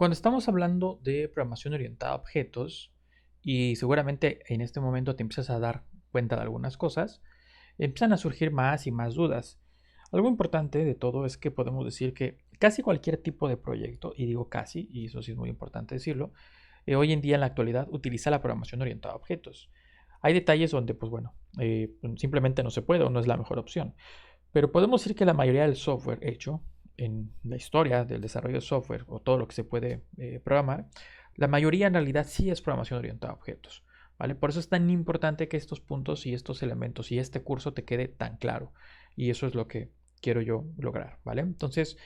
Cuando estamos hablando de programación orientada a objetos, y seguramente en este momento te empiezas a dar cuenta de algunas cosas, empiezan a surgir más y más dudas. Algo importante de todo es que podemos decir que casi cualquier tipo de proyecto, y digo casi, y eso sí es muy importante decirlo, hoy en día en la actualidad utiliza la programación orientada a objetos. Hay detalles donde, pues bueno, simplemente no se puede o no es la mejor opción. Pero podemos decir que la mayoría del software hecho en la historia del desarrollo de software o todo lo que se puede programar, la mayoría en realidad sí es programación orientada a objetos. ¿Vale? Por eso es tan importante que estos puntos y estos elementos y este curso te quede tan claro. Y eso es lo que quiero yo lograr. ¿Vale? Entonces,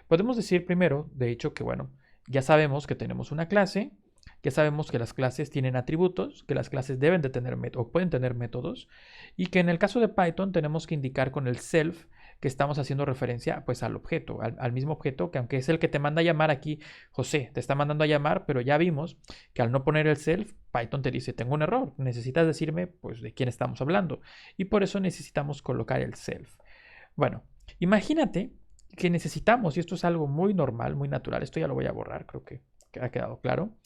podemos decir primero, de hecho, que bueno, ya sabemos que tenemos una clase, ya sabemos que las clases tienen atributos, que las clases deben de tener o pueden tener métodos, y que en el caso de Python tenemos que indicar con el self que estamos haciendo referencia pues al objeto, al mismo objeto que aunque es el que te manda a llamar aquí, José, te está mandando a llamar, pero ya vimos que al no poner el self, Python te dice, tengo un error, necesitas decirme pues de quién estamos hablando, y por eso necesitamos colocar el self. Bueno, imagínate que necesitamos, y esto es algo muy normal, muy natural, esto ya lo voy a borrar, creo que ha quedado claro,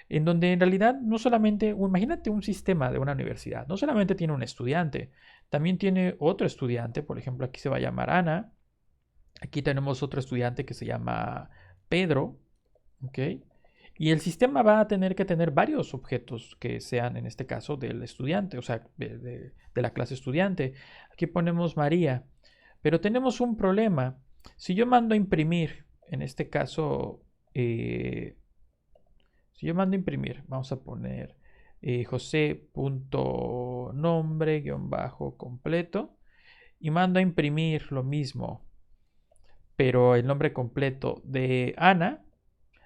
en donde en realidad no solamente, imagínate un sistema de una universidad, no solamente tiene un estudiante, también tiene otro estudiante, por ejemplo, aquí se va a llamar Ana, aquí tenemos otro estudiante que se llama Pedro, ¿ok? Y el sistema va a tener que tener varios objetos que sean, en este caso, del estudiante, o sea, de la clase estudiante. Aquí ponemos María, pero tenemos un problema. Si yo mando a imprimir, en este caso, si yo mando a imprimir, vamos a poner José.nombre-completo y mando a imprimir lo mismo, pero el nombre completo de Ana.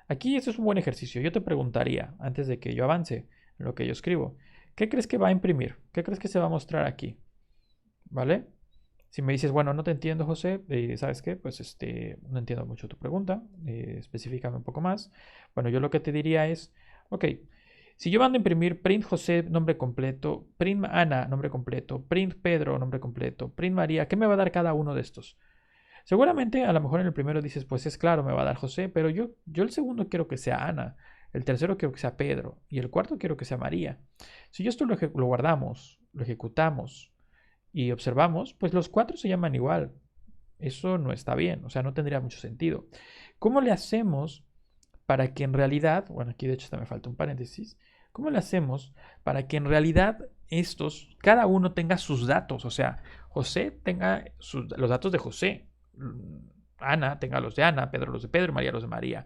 Aquí esto es un buen ejercicio. Yo te preguntaría, antes de que yo avance en lo que yo escribo, ¿qué crees que va a imprimir? ¿Qué crees que se va a mostrar aquí? ¿Vale? Si me dices, bueno, no te entiendo, José, ¿sabes qué? Pues no entiendo mucho tu pregunta, específicame un poco más. Bueno, yo lo que te diría es, ok, si yo mando a imprimir print José, nombre completo, print Ana, nombre completo, print Pedro, nombre completo, print María, ¿qué me va a dar cada uno de estos? Seguramente a lo mejor en el primero dices, pues es claro, me va a dar José, pero yo el segundo quiero que sea Ana, el tercero quiero que sea Pedro y el cuarto quiero que sea María. Si yo esto lo guardamos, lo ejecutamos y observamos, pues los cuatro se llaman igual. Eso no está bien, o sea, no tendría mucho sentido. ¿Cómo le hacemos para que en realidad, bueno, aquí de hecho hasta me falta un paréntesis, ¿cómo le hacemos para que en realidad estos, cada uno tenga sus datos? O sea, José tenga los datos de José, Ana tenga los de Ana, Pedro los de Pedro, María los de María.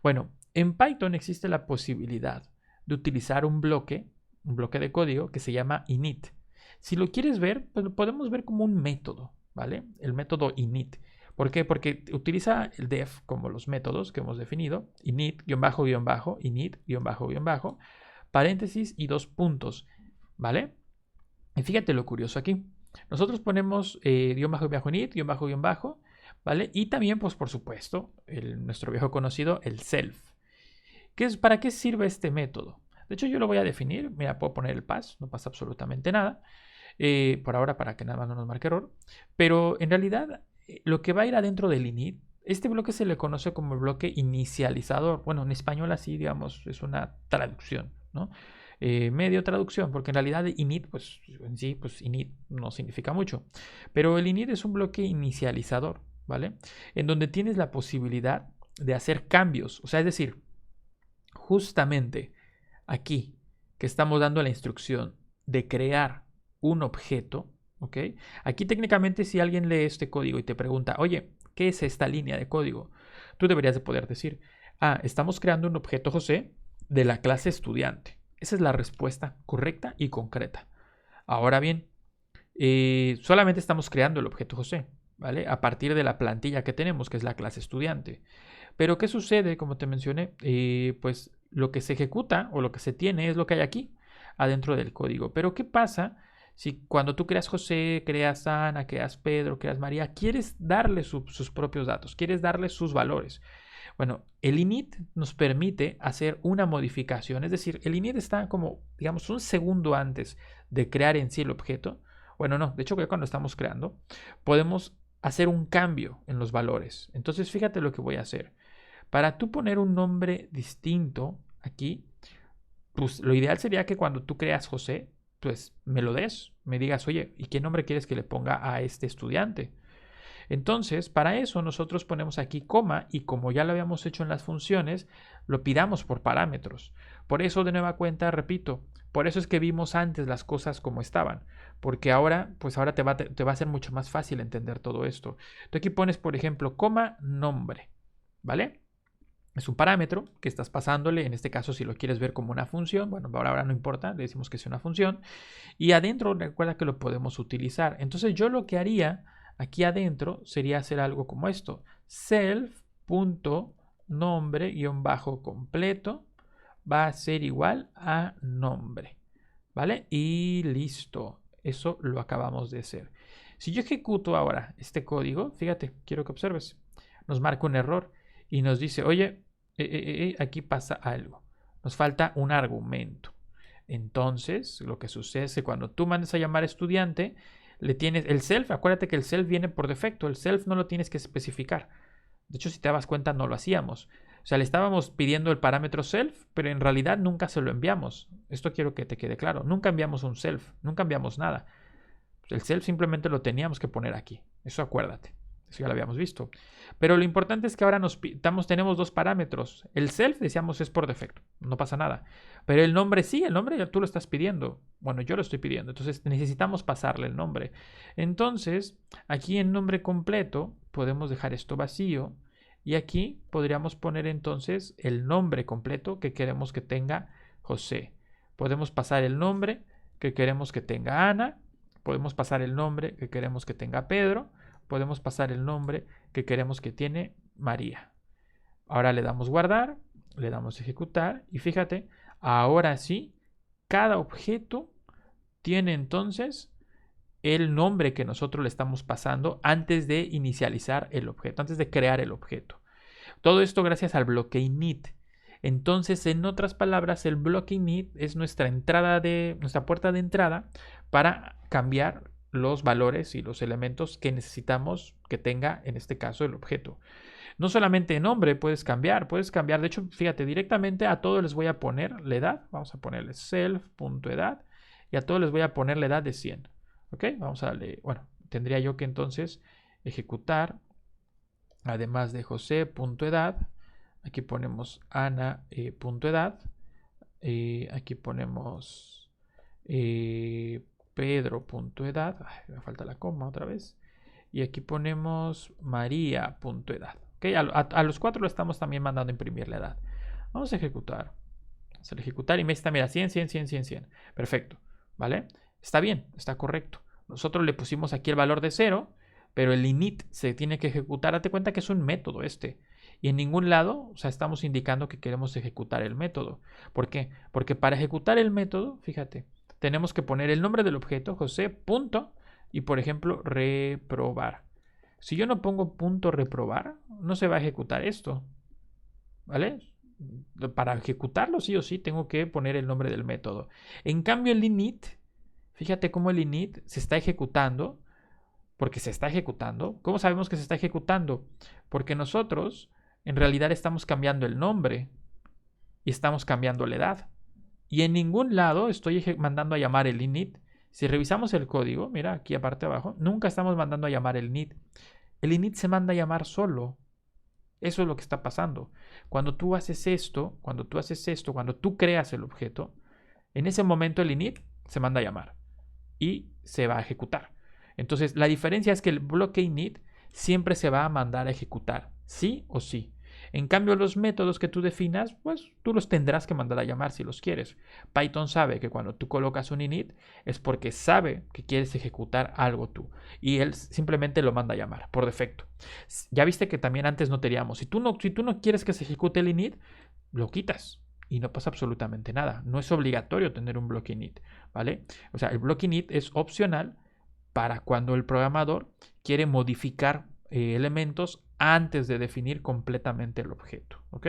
Bueno, en Python existe la posibilidad de utilizar un bloque de código que se llama init. Si lo quieres ver, pues lo podemos ver como un método, ¿vale? El método init. ¿Por qué? Porque utiliza el def como los métodos que hemos definido, init, guión bajo, guión bajo, init, guión bajo, paréntesis y dos puntos, ¿vale? Y fíjate lo curioso aquí. Nosotros ponemos guión bajo, init, guión bajo, ¿vale? Y también, pues por supuesto, nuestro viejo conocido, el self. ¿Para qué sirve este método? De hecho, yo lo voy a definir. Mira, puedo poner el pass, no pasa absolutamente nada. Por ahora, para que nada más no nos marque error. Pero en realidad, lo que va a ir adentro del init, este bloque se le conoce como el bloque inicializador. Bueno, en español así, digamos, es una traducción, ¿no? Medio traducción, porque en realidad init, pues en sí, pues init no significa mucho. Pero el init es un bloque inicializador, ¿vale? En donde tienes la posibilidad de hacer cambios. O sea, es decir, justamente aquí que estamos dando la instrucción de crear un objeto, ¿ok? Aquí técnicamente si alguien lee este código y te pregunta, oye, ¿qué es esta línea de código? Tú deberías de poder decir, estamos creando un objeto José de la clase estudiante. Esa es la respuesta correcta y concreta. Ahora bien, solamente estamos creando el objeto José, ¿vale? A partir de la plantilla que tenemos, que es la clase estudiante. Pero ¿qué sucede? Como te mencioné, pues lo que se ejecuta o lo que se tiene es lo que hay aquí, adentro del código. Pero ¿qué pasa si cuando tú creas José, creas Ana, creas Pedro, creas María, quieres darle sus propios datos, quieres darle sus valores? Bueno, el init nos permite hacer una modificación, es decir, el init está como, digamos, un segundo antes de crear en sí el objeto. Bueno, no, de hecho, cuando estamos creando, podemos hacer un cambio en los valores. Entonces, fíjate lo que voy a hacer. Para tú poner un nombre distinto aquí, pues lo ideal sería que cuando tú creas José, pues me lo des, me digas, oye, ¿y qué nombre quieres que le ponga a este estudiante? Entonces, para eso nosotros ponemos aquí coma y como ya lo habíamos hecho en las funciones, lo pidamos por parámetros. Por eso, de nueva cuenta, repito, por eso es que vimos antes las cosas como estaban, porque ahora, pues ahora te va a ser mucho más fácil entender todo esto. Tú aquí pones, por ejemplo, coma nombre, ¿vale? Es un parámetro que estás pasándole, en este caso si lo quieres ver como una función, bueno, ahora no importa, le decimos que es una función, y adentro recuerda que lo podemos utilizar. Entonces yo lo que haría aquí adentro sería hacer algo como esto, self.nombre-completo va a ser igual a nombre, ¿vale? Y listo, eso lo acabamos de hacer. Si yo ejecuto ahora este código, fíjate, quiero que observes, nos marca un error y nos dice, oye, aquí pasa algo, nos falta un argumento. Entonces, lo que sucede es que cuando tú mandes a llamar estudiante, le tienes el self, acuérdate que el self viene por defecto, el self no lo tienes que especificar. De hecho, si te das cuenta, no lo hacíamos. O sea, le estábamos pidiendo el parámetro self, pero en realidad nunca se lo enviamos. Esto quiero que te quede claro. Nunca enviamos un self, nunca enviamos nada. El self simplemente lo teníamos que poner aquí. Eso acuérdate. Eso ya lo habíamos visto. Pero lo importante es que ahora tenemos dos parámetros. El self, decíamos, es por defecto. No pasa nada. Pero el nombre sí, el nombre ya tú lo estás pidiendo. Bueno, yo lo estoy pidiendo. Entonces necesitamos pasarle el nombre. Entonces, aquí en nombre completo podemos dejar esto vacío. Y aquí podríamos poner entonces el nombre completo que queremos que tenga José. Podemos pasar el nombre que queremos que tenga Ana. Podemos pasar el nombre que queremos que tenga Pedro. Podemos pasar el nombre que queremos que tiene María. Ahora le damos guardar, le damos ejecutar y fíjate, ahora sí, cada objeto tiene entonces el nombre que nosotros le estamos pasando antes de inicializar el objeto, antes de crear el objeto. Todo esto gracias al bloque init. Entonces, en otras palabras, el bloque init es nuestra puerta de entrada para cambiar los valores y los elementos que necesitamos que tenga, en este caso, el objeto. No solamente nombre puedes cambiar, de hecho, fíjate, directamente a todos les voy a poner la edad, vamos a ponerle self.edad y a todos les voy a poner la edad de 100. ¿Ok? Vamos a darle, bueno, tendría yo que entonces ejecutar, además de José.edad, aquí ponemos Ana.edad, aquí ponemos Pedro.edad, me falta la coma otra vez, y aquí ponemos María.edad. ¿Okay? A los cuatro lo estamos también mandando a imprimir la edad. Vamos a ejecutar. Vamos a ejecutar y me está, mira, 100, 100, 100, 100, 100. Perfecto, ¿vale? Está bien, está correcto. Nosotros le pusimos aquí el valor de 0, pero el init se tiene que ejecutar. Date cuenta que es un método este. Y en ningún lado, o sea, estamos indicando que queremos ejecutar el método. ¿Por qué? Porque para ejecutar el método, fíjate, tenemos que poner el nombre del objeto, José, punto, y por ejemplo, reprobar. Si yo no pongo punto reprobar, no se va a ejecutar esto. ¿Vale? Para ejecutarlo sí o sí tengo que poner el nombre del método. En cambio el init, fíjate cómo el init se está ejecutando, porque se está ejecutando. ¿Cómo sabemos que se está ejecutando? Porque nosotros en realidad estamos cambiando el nombre y estamos cambiando la edad. Y en ningún lado estoy mandando a llamar el init. Si revisamos el código, mira aquí aparte abajo, nunca estamos mandando a llamar el init. El init se manda a llamar solo. Eso es lo que está pasando. Cuando tú haces esto, cuando tú creas el objeto, en ese momento el init se manda a llamar y se va a ejecutar. Entonces, la diferencia es que el bloque init siempre se va a mandar a ejecutar, sí o sí. En cambio, los métodos que tú definas, pues tú los tendrás que mandar a llamar si los quieres. Python sabe que cuando tú colocas un init es porque sabe que quieres ejecutar algo tú. Y él simplemente lo manda a llamar por defecto. Ya viste que también antes no teníamos. Si tú no quieres que se ejecute el init, lo quitas. Y no pasa absolutamente nada. No es obligatorio tener un bloque init, ¿vale? O sea, el bloque init es opcional para cuando el programador quiere modificar elementos antes de definir completamente el objeto, ¿ok?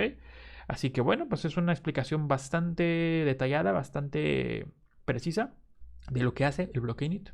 Así que bueno, pues es una explicación bastante detallada, bastante precisa de lo que hace el bloque init.